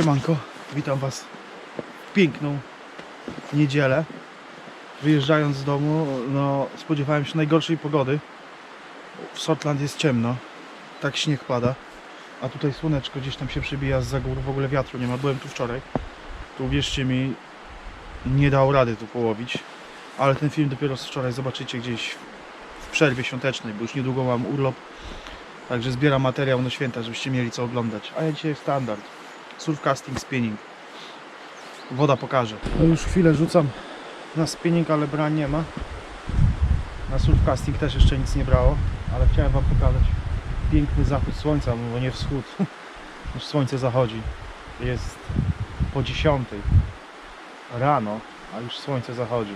Siemanko, witam Was w piękną niedzielę. Wyjeżdżając z domu, no, spodziewałem się najgorszej pogody. W Sortland jest ciemno, tak śnieg pada, a tutaj słoneczko gdzieś tam się przybija zza gór, w ogóle wiatru nie ma. Byłem tu wczoraj, tu wierzcie mi, nie dał rady tu połowić, ale ten film dopiero z wczoraj zobaczycie gdzieś w przerwie świątecznej, bo już niedługo mam urlop, także zbieram materiał na święta, żebyście mieli co oglądać. A ja dzisiaj standard. Surfcasting, spinning. Woda pokaże. No już chwilę rzucam na spinning, ale brań nie ma. Na surfcasting też jeszcze nic nie brało, ale chciałem Wam pokazać piękny zachód słońca, bo nie wschód. Już słońce zachodzi. Jest po 10 rano, a już słońce zachodzi.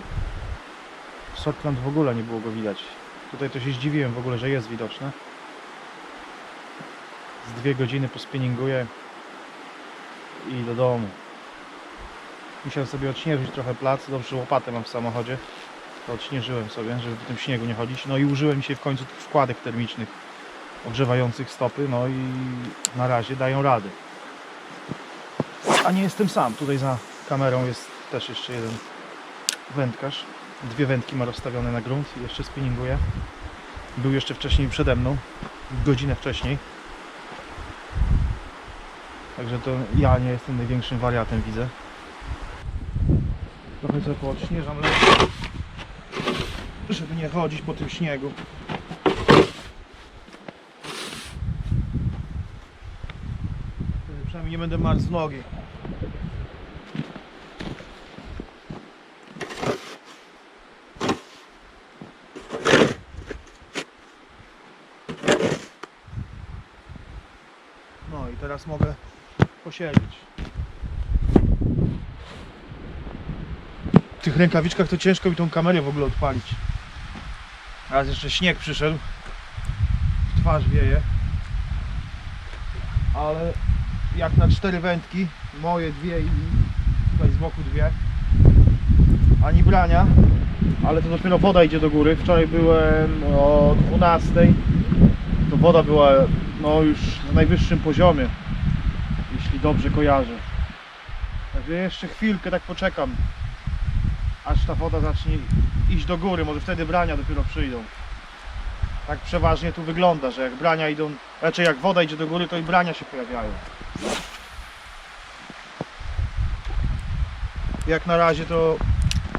W Sortland w ogóle nie było go widać. Tutaj to się zdziwiłem w ogóle, że jest widoczne. Z 2 godziny pospinninguję i do domu. Musiałem sobie odśnieżyć trochę plac. Dobrze, łopatę mam w samochodzie. To odśnieżyłem sobie, żeby po tym śniegu nie chodzić. No i użyłem dzisiaj w końcu tych wkładek termicznych ogrzewających stopy. No i na razie dają rady. A nie jestem sam. Tutaj za kamerą jest też jeszcze jeden wędkarz. 2 wędki ma rozstawione na grunt i jeszcze spinninguje. Był jeszcze wcześniej przede mną. Godzinę wcześniej. Także to ja nie jestem największym wariatem, widzę. Trochę sobie poodśnieżam lepiej, żeby nie chodzić po tym śniegu. Przynajmniej nie będę marł z nogi. No i teraz mogę posiedzieć. W tych rękawiczkach to ciężko mi tą kamerę w ogóle odpalić. Raz jeszcze śnieg przyszedł, w twarz wieje, ale jak na 4 wędki, moje 2 i tutaj z boku 2, ani brania, ale to dopiero woda idzie do góry. Wczoraj byłem o 12, to woda była no już na najwyższym poziomie, jeśli dobrze kojarzę. Także jeszcze chwilkę tak poczekam, aż ta woda zacznie iść do góry, może wtedy brania dopiero przyjdą. Tak przeważnie tu wygląda, że jak brania idą, raczej jak woda idzie do góry, to i brania się pojawiają. Jak na razie to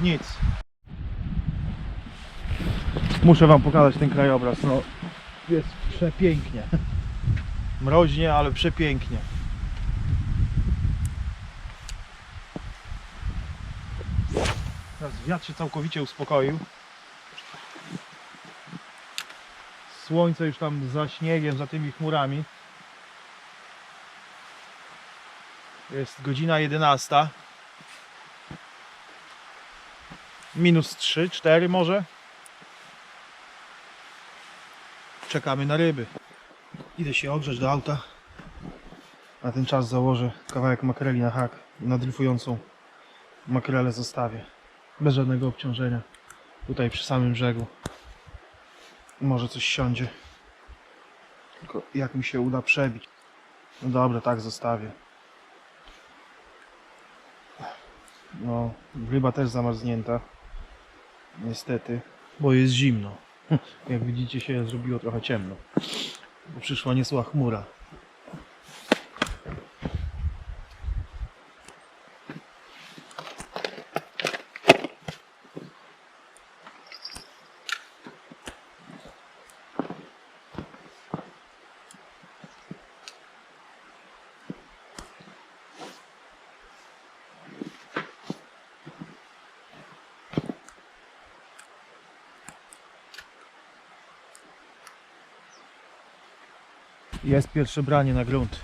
nic. Muszę Wam pokazać ten krajobraz, no jest przepięknie. Mroźnie, ale przepięknie. Teraz wiatr się całkowicie uspokoił. Słońce już tam za śniegiem, za tymi chmurami. Jest godzina 11. Minus 3, 4 może. Czekamy na ryby. Idę się ogrzeć do auta. Na ten czas założę kawałek makreli na hak i na dryfującą makrelę zostawię. Bez żadnego obciążenia. Tutaj przy samym brzegu. Może coś siądzie. Tylko jak mi się uda przebić. No dobra, tak zostawię. No, ryba też zamarznięta. Niestety, bo jest zimno. Jak widzicie, się zrobiło trochę ciemno. Bo przyszła niesła chmura. Jest pierwsze branie na grunt.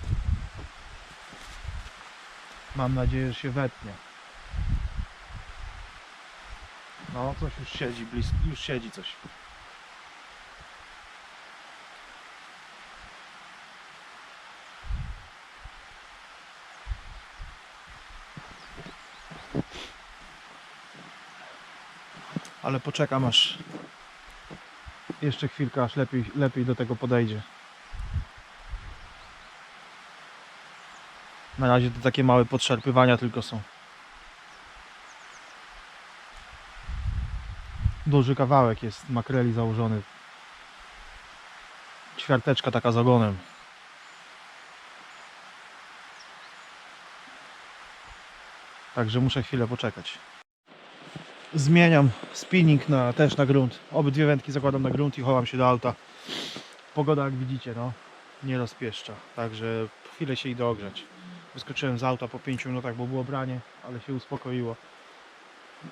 Mam nadzieję, że się wetnie. No, coś już siedzi blisko, już siedzi coś. Ale poczekam aż jeszcze chwilkę, aż lepiej do tego podejdzie. Na razie to takie małe podszarpywania tylko są. Duży kawałek jest makreli założony. Ćwiarteczka taka z ogonem. Także muszę chwilę poczekać. Zmieniam spinning też na grunt. Obydwie wędki zakładam na grunt i chowam się do auta. Pogoda, jak widzicie, no, nie rozpieszcza. Także chwilę się idę ogrzać. Wyskoczyłem z auta po 5 minutach, bo było branie, ale się uspokoiło.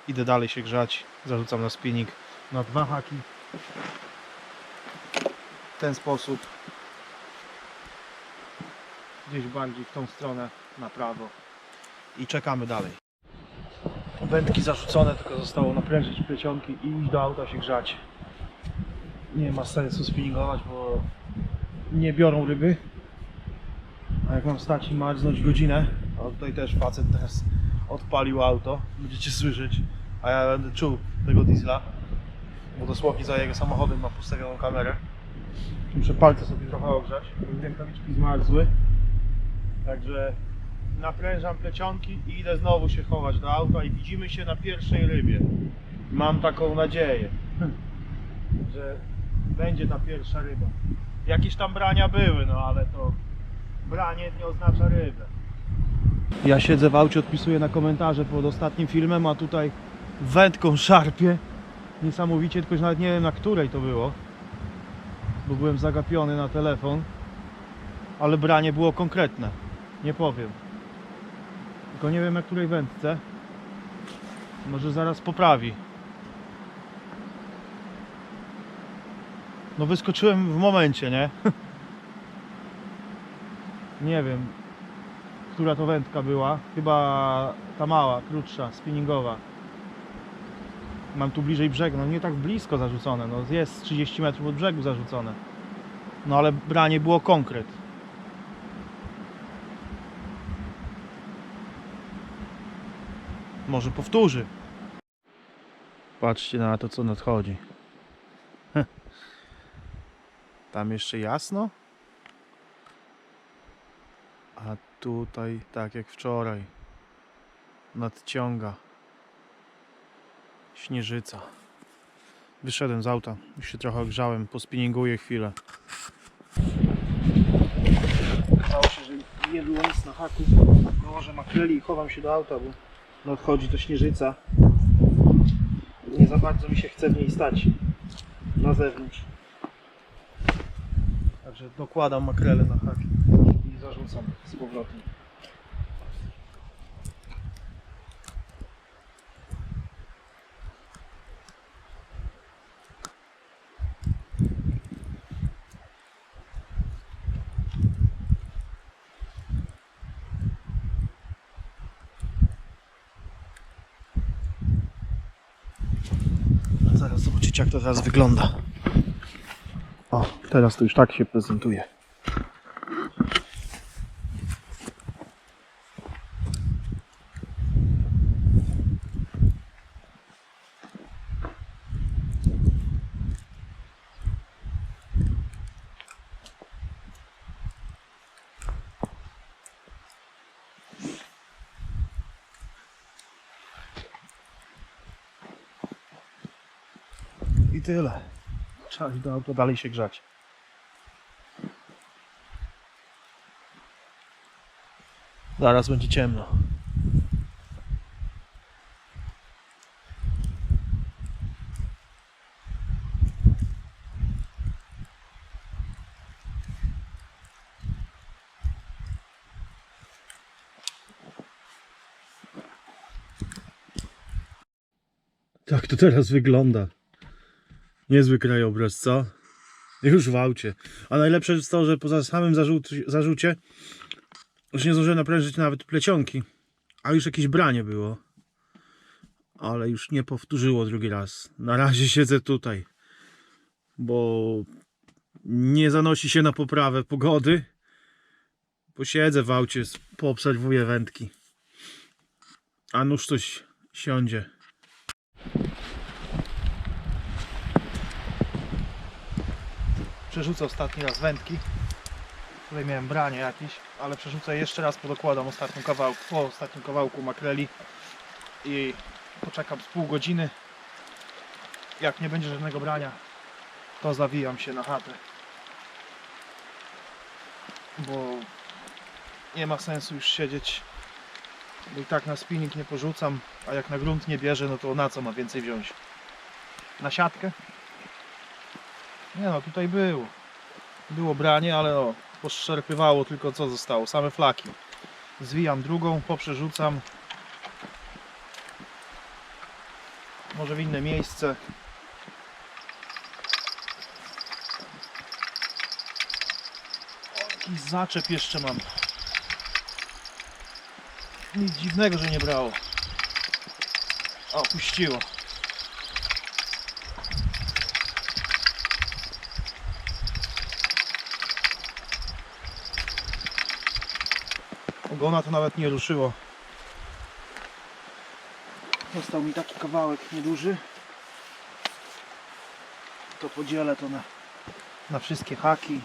Idę dalej się grzać. Zarzucam na spinning na 2 haki. W ten sposób. Gdzieś bardziej w tą stronę, na prawo. I czekamy dalej. Wędki zarzucone, tylko zostało naprężyć plecionki i iść do auta się grzać. Nie ma sensu spinningować, bo nie biorą ryby. A jak mam stać i marznąć godzinę, a tutaj też facet teraz odpalił auto, będziecie słyszeć, a ja będę czuł tego diesla, bo dosłownie za jego samochodem mam postawioną kamerę. Muszę palce sobie trochę ogrzać, bo rękawiczki zmarzły. Także naprężam plecionki i idę znowu się chować do auta i widzimy się na pierwszej rybie. Mam taką nadzieję, że będzie ta pierwsza ryba. Jakieś tam brania były, no ale to branie nie oznacza rybę. Ja siedzę w aucie, odpisuję na komentarze pod ostatnim filmem, a tutaj wędką szarpie. Niesamowicie, tylko że nawet nie wiem, na której to było, bo byłem zagapiony na telefon, ale branie było konkretne, nie powiem. Tylko nie wiem, na której wędce. Może zaraz poprawi. No wyskoczyłem w momencie, nie? Nie wiem, która to wędka była. Chyba ta mała, krótsza, spinningowa. Mam tu bliżej brzegu, no nie tak blisko zarzucone, no jest 30 metrów od brzegu zarzucone. No ale branie było konkret. Może powtórzy. Patrzcie na to, co nadchodzi. Tam jeszcze jasno. A tutaj tak jak wczoraj. Nadciąga śnieżyca. Wyszedłem z auta. Już się trochę ogrzałem. Pospinninguję chwilę. Okazało się, że nie było nic na haku. Nałożę makreli i chowam się do auta, bo nadchodzi to śnieżyca. Nie za bardzo mi się chce w niej stać na zewnątrz. Także dokładam makrele na hak i zarzucam z powrotem. Zaraz zobaczycie, jak to teraz wygląda. O, teraz to już tak się prezentuje. I tyle. Trzeba iść do auta, dalej się grzać. Zaraz będzie ciemno. Tak to teraz wygląda. Niezły krajobraz, co? Już w aucie. A najlepsze jest to, że poza samym zarzucie już nie zdążyłem naprężyć nawet plecionki. A już jakieś branie było. Ale już nie powtórzyło drugi raz. Na razie siedzę tutaj. Bo nie zanosi się na poprawę pogody. Posiedzę w aucie, poobserwuję wędki. A nuż coś siądzie. Przerzucę ostatni raz wędki. Tutaj miałem branie jakieś, ale przerzucę jeszcze raz, podokładam po ostatnim kawałku makreli i poczekam z pół godziny. Jak nie będzie żadnego brania, to zawijam się na chatę, bo nie ma sensu już siedzieć, bo i tak na spinning nie porzucam, a jak na grunt nie bierze, no to na co ma więcej wziąć? Na siatkę? Nie no, tutaj było branie, ale no, poszczerpywało tylko co zostało, same flaki. Zwijam drugą, poprzerzucam, może w inne miejsce. Jakiś zaczep jeszcze mam. Nic dziwnego, że nie brało. O, puściło. Ogona to nawet nie ruszyło. Został mi taki kawałek nieduży. To podzielę to na wszystkie haki.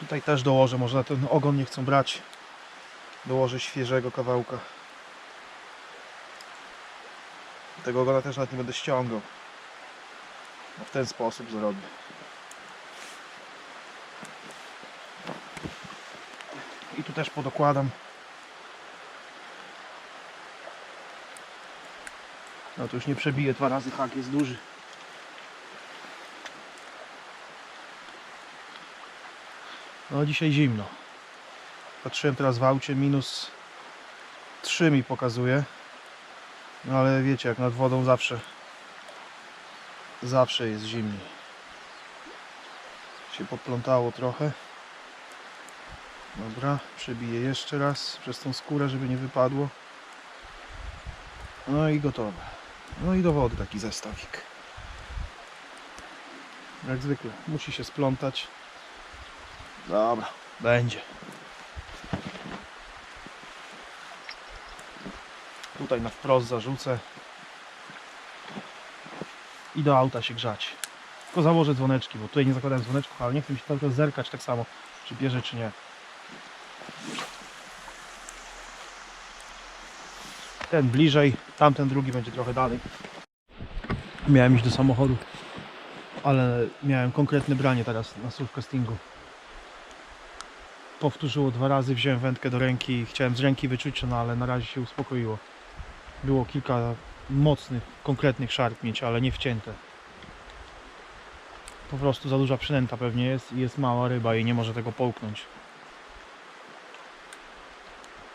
Tutaj też dołożę, może ten ogon nie chcą brać. Dołożę świeżego kawałka. Tego ogona też nawet nie będę ściągał. No w ten sposób zrobię. I tu też podokładam. No to już nie przebiję 2 razy, hak jest duży. No dzisiaj zimno. Patrzyłem teraz w aucie, -3 mi pokazuje. No ale wiecie, jak nad wodą zawsze jest zimniej. Się poplątało trochę. Dobra, przebiję jeszcze raz przez tą skórę, żeby nie wypadło. No i gotowe. No i do wody taki zestawik. Jak zwykle, musi się splątać. Dobra, będzie. Tutaj na wprost zarzucę i do auta się grzać. Tylko założę dzwoneczki, bo tutaj nie zakładałem dzwoneczków, ale nie chcę mi się cały czas zerkać tak samo, czy bierze, czy nie. Ten bliżej, tamten drugi będzie trochę dalej. Miałem iść do samochodu, ale miałem konkretne branie teraz na surfcastingu. Powtórzyło 2 razy, wziąłem wędkę do ręki, chciałem z ręki wyczuć, no ale na razie się uspokoiło. Było kilka mocnych, konkretnych szarpnięć, ale nie wcięte. Po prostu za duża przynęta pewnie jest i jest mała ryba i nie może tego połknąć.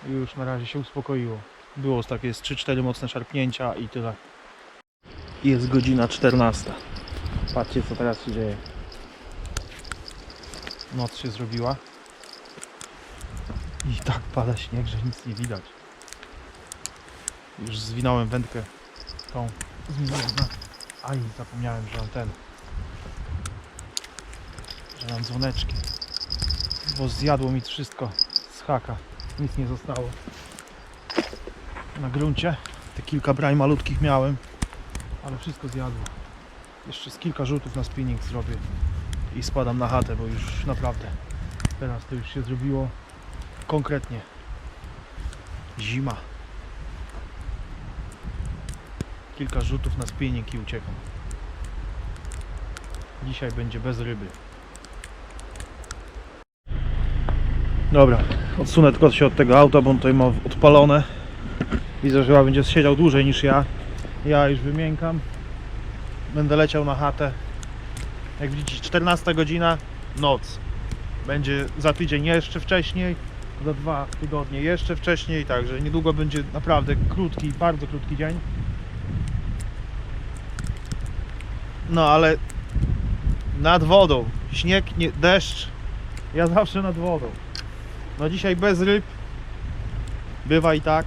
I już na razie się uspokoiło. Było takie 3-4 mocne szarpnięcia i tyle. Jest godzina 14. Patrzcie, co teraz się dzieje. Noc się zrobiła. I tak pada śnieg, że nic nie widać. Już zwinąłem wędkę tą. Aj, zapomniałem, że mam dzwoneczki. Bo zjadło mi wszystko z haka. Nic nie zostało. Na gruncie te kilka brań malutkich miałem, ale wszystko zjadło. Jeszcze z kilka rzutów na spinning zrobię i spadam na chatę, bo już naprawdę teraz to już się zrobiło konkretnie zima. Kilka rzutów na spinning i uciekam. Dzisiaj będzie bez ryby. Dobra, odsunę tylko się od tego auta, bo on tutaj ma odpalone. Widzę, że chyba będzie siedział dłużej niż ja. Ja już wymiękam. Będę leciał na chatę. Jak widzicie, 14 godzina, noc. Będzie za tydzień jeszcze wcześniej, za 2 tygodnie jeszcze wcześniej, także niedługo będzie naprawdę krótki, bardzo krótki dzień. No ale nad wodą, śnieg, nie, deszcz, ja zawsze nad wodą. No dzisiaj bez ryb, bywa i tak,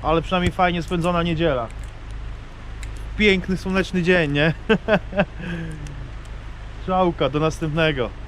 ale przynajmniej fajnie spędzona niedziela. Piękny, słoneczny dzień, nie? Czałka, do następnego.